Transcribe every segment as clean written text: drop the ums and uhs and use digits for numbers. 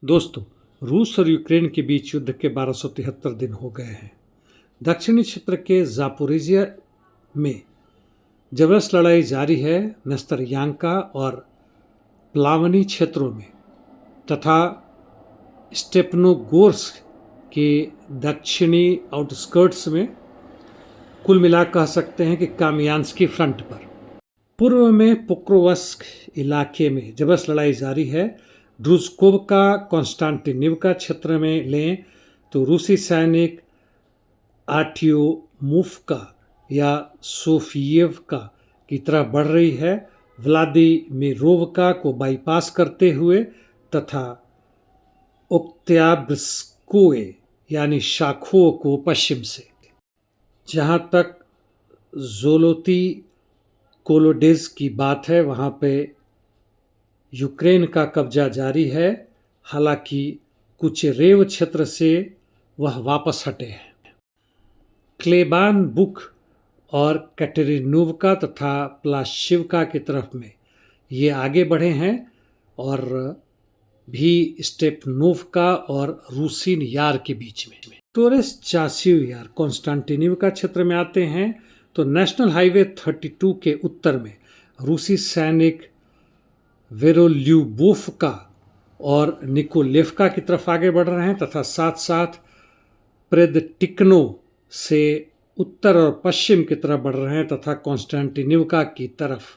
दोस्तों, रूस और यूक्रेन के बीच युद्ध के 1273 दिन हो गए हैं। दक्षिणी क्षेत्र के जापोरिजिया में जबरदस्त लड़ाई जारी है। नस्तरयांका और प्लावनी क्षेत्रों में तथा स्टेपनोगोर्स्क के दक्षिणी आउटस्कर्ट्स में, कुल मिला कह सकते हैं कि कामियान्स्की फ्रंट पर। पूर्व में पोक्रोवस्क इलाके में जबरदस्त लड़ाई जारी है। ड्रूजकोवका कॉन्स्टांटिनिवका क्षेत्र में लें तो रूसी सैनिक आर्टियोमोव्का या सोफियेवका की तरफ बढ़ रही है, व्लादिमीरोवका को बाईपास करते हुए तथा ओक्त्याब्रस्कोए यानी शाखों को पश्चिम से। जहाँ तक ज़ोलोती कोलोडेज की बात है, वहाँ पे यूक्रेन का कब्जा जारी है। हालांकि कुचेरेव क्षेत्र से वह वापस हटे हैं। क्लेबान बुक और कैटेरिनोवका तथा प्लाशिवका की तरफ में ये आगे बढ़े हैं और भी स्टेपनोवका और रूसिन यार के बीच में। टोरेस चासिव यार कॉन्स्टांटिनिवका क्षेत्र में आते हैं तो नेशनल हाईवे 32 के उत्तर में रूसी सैनिक वेरोल्यूबोवका और निकोलेवका की तरफ आगे बढ़ रहे हैं तथा साथ साथ प्रेदटिक्नो से उत्तर और पश्चिम की तरफ बढ़ रहे हैं तथा कॉन्स्टेंटिनिवका की तरफ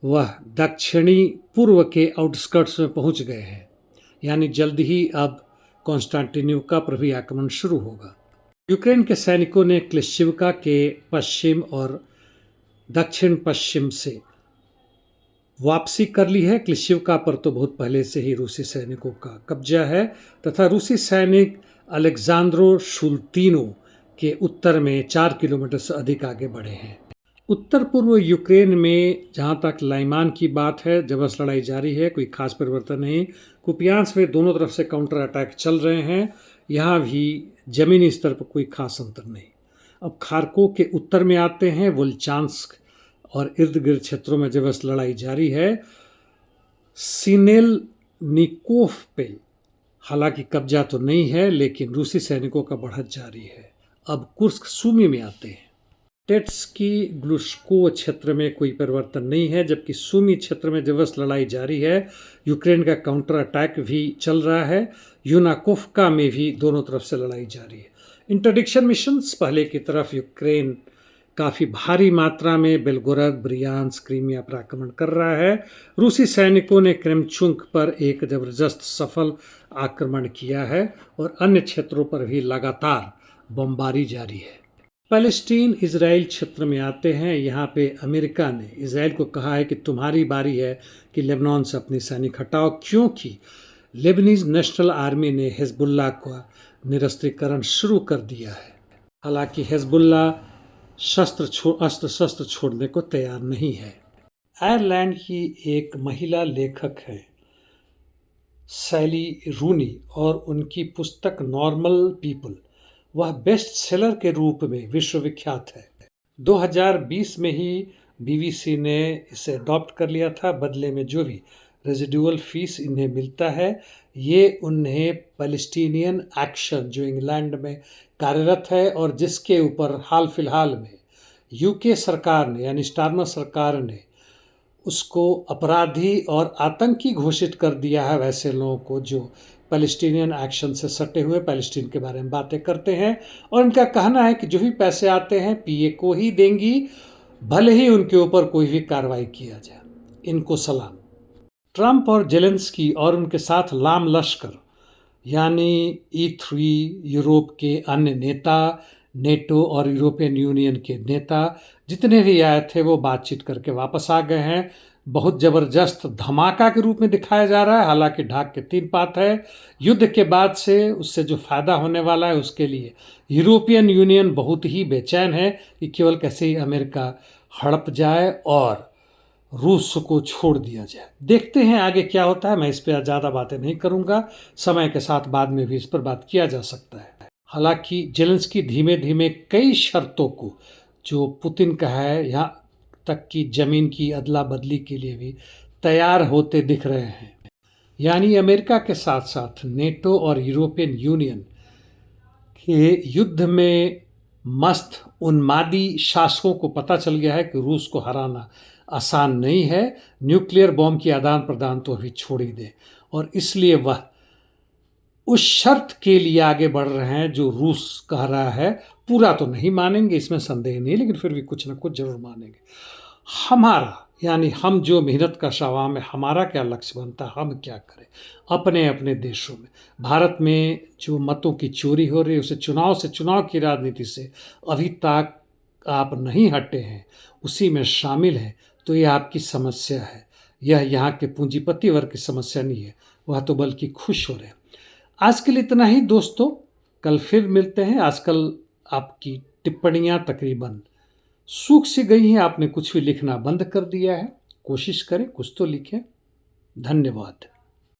वह दक्षिणी पूर्व के आउटस्कर्ट्स में पहुंच गए हैं। यानी जल्द ही अब कॉन्स्टेंटिनिवका पर भी आक्रमण शुरू होगा। यूक्रेन के सैनिकों ने क्लिशिवका के पश्चिम और दक्षिण पश्चिम से वापसी कर ली है। क्लिशिवका पर तो बहुत पहले से ही रूसी सैनिकों का कब्जा है तथा रूसी सैनिक अलेक्जांद्रो शुल्तीनो के उत्तर में 4 किलोमीटर से अधिक आगे बढ़े हैं। उत्तर पूर्व यूक्रेन में जहां तक लाइमान की बात है, जबरदस्त लड़ाई जारी है, कोई खास परिवर्तन नहीं। कुपियांस में दोनों तरफ से काउंटर अटैक चल रहे हैं, यहाँ भी जमीनी स्तर पर कोई खास अंतर नहीं। अब खार्को के उत्तर में आते हैं। वोल्चांस्क और इर्द गिर्द क्षेत्रों में जबरदस्त लड़ाई जारी है। सिनेलनिकोव पे हालांकि कब्जा तो नहीं है, लेकिन रूसी सैनिकों का बढ़त जारी है। अब कुर्स्क सूमी में आते हैं। टेट्स्की ग्लुश्को क्षेत्र में कोई परिवर्तन नहीं है, जबकि सूमी क्षेत्र में जबरदस्त लड़ाई जारी है। यूक्रेन का काउंटर अटैक भी चल रहा है। यूनाकोवका में भी दोनों तरफ से लड़ाई जारी है। इंटरडिक्शन मिशंस पहले की तरफ यूक्रेन काफ़ी भारी मात्रा में बेलगोरद, ब्रियांस्क, क्रीमिया पर आक्रमण कर रहा है। रूसी सैनिकों ने क्रेमचुंक पर एक जबरदस्त सफल आक्रमण किया है और अन्य क्षेत्रों पर भी लगातार बमबारी जारी है। पैलेस्टीन इजराइल क्षेत्र में आते हैं। यहाँ पे अमेरिका ने इजराइल को कहा है कि तुम्हारी बारी है कि लेबनान से अपनी सैनिक हटाओ, क्योंकि लेबनीज नेशनल आर्मी ने हिजबुल्लाह का निरस्त्रीकरण शुरू कर दिया है। हालांकि हिजबुल्लाह अस्त्र शस्त्र छोड़ने को तैयार नहीं है। आयरलैंड की एक महिला लेखक है सैली रूनी और उनकी पुस्तक नॉर्मल पीपल, वह बेस्ट सेलर के रूप में विश्वविख्यात है। 2020 में ही बीबीसी ने इसे अडॉप्ट कर लिया था। बदले में जो भी रेजिडुअल फीस इन्हें मिलता है, ये उन्हें पैलेस्टीनियन एक्शन जो इंग्लैंड में कार्यरत है और जिसके ऊपर हाल फिलहाल में यूके सरकार ने यानी स्टारमर सरकार ने उसको अपराधी और आतंकी घोषित कर दिया है, वैसे लोगों को जो पैलेस्टीनियन एक्शन से सटे हुए पैलेस्टीन के बारे में बातें करते हैं। और इनका कहना है कि जो भी पैसे आते हैं पीए को ही देंगी, भले ही उनके ऊपर कोई भी कार्रवाई किया जाए। इनको सलाम। ट्रंप और जेलेंस्की और उनके साथ लाम लश्कर यानी E3, यूरोप के अन्य नेता, नेटो और यूरोपियन यूनियन के नेता जितने भी आए थे वो बातचीत करके वापस आ गए हैं। बहुत ज़बरदस्त धमाका के रूप में दिखाया जा रहा है। हालांकि ढाक के 3 पात है। युद्ध के बाद से उससे जो फ़ायदा होने वाला है उसके लिए यूरोपियन यूनियन बहुत ही बेचैन है कि केवल कैसे ही अमेरिका हड़प जाए और रूस को छोड़ दिया जाए। देखते हैं आगे क्या होता है। मैं इस पर ज़्यादा बातें नहीं करूँगा, समय के साथ बाद में भी इस पर बात किया जा सकता है। हालांकि जेलेंस्की धीमे धीमे कई शर्तों को जो पुतिन का है, यहाँ तक कि ज़मीन की अदला बदली के लिए भी तैयार होते दिख रहे हैं। यानी अमेरिका के साथ साथ नेटो और यूरोपियन यूनियन के युद्ध में मस्त उन्मादी शासकों को पता चल गया है कि रूस को हराना आसान नहीं है। न्यूक्लियर बॉम्ब की आदान प्रदान तो अभी छोड़ ही दे, और इसलिए वह उस शर्त के लिए आगे बढ़ रहे हैं जो रूस कह रहा है। पूरा तो नहीं मानेंगे, इसमें संदेह नहीं, लेकिन फिर भी कुछ ना कुछ जरूर मानेंगे। हमारा यानी हम जो मेहनत का आवाम है, हमारा क्या लक्ष्य बनता है, हम क्या करें अपने अपने देशों में। भारत में जो मतों की चोरी हो रही है, उसे चुनाव की राजनीति से अभी तक आप नहीं हटे हैं, उसी में शामिल हैं, तो ये आपकी समस्या है। यह यहाँ के पूंजीपति वर्ग की समस्या नहीं है, वह तो बल्कि खुश हो रहे हैं। आज के लिए इतना ही दोस्तों, कल फिर मिलते हैं। आजकल आपकी टिप्पणियाँ तकरीबन सूख सी गई हैं, आपने कुछ भी लिखना बंद कर दिया है। कोशिश करें कुछ तो लिखें। धन्यवाद।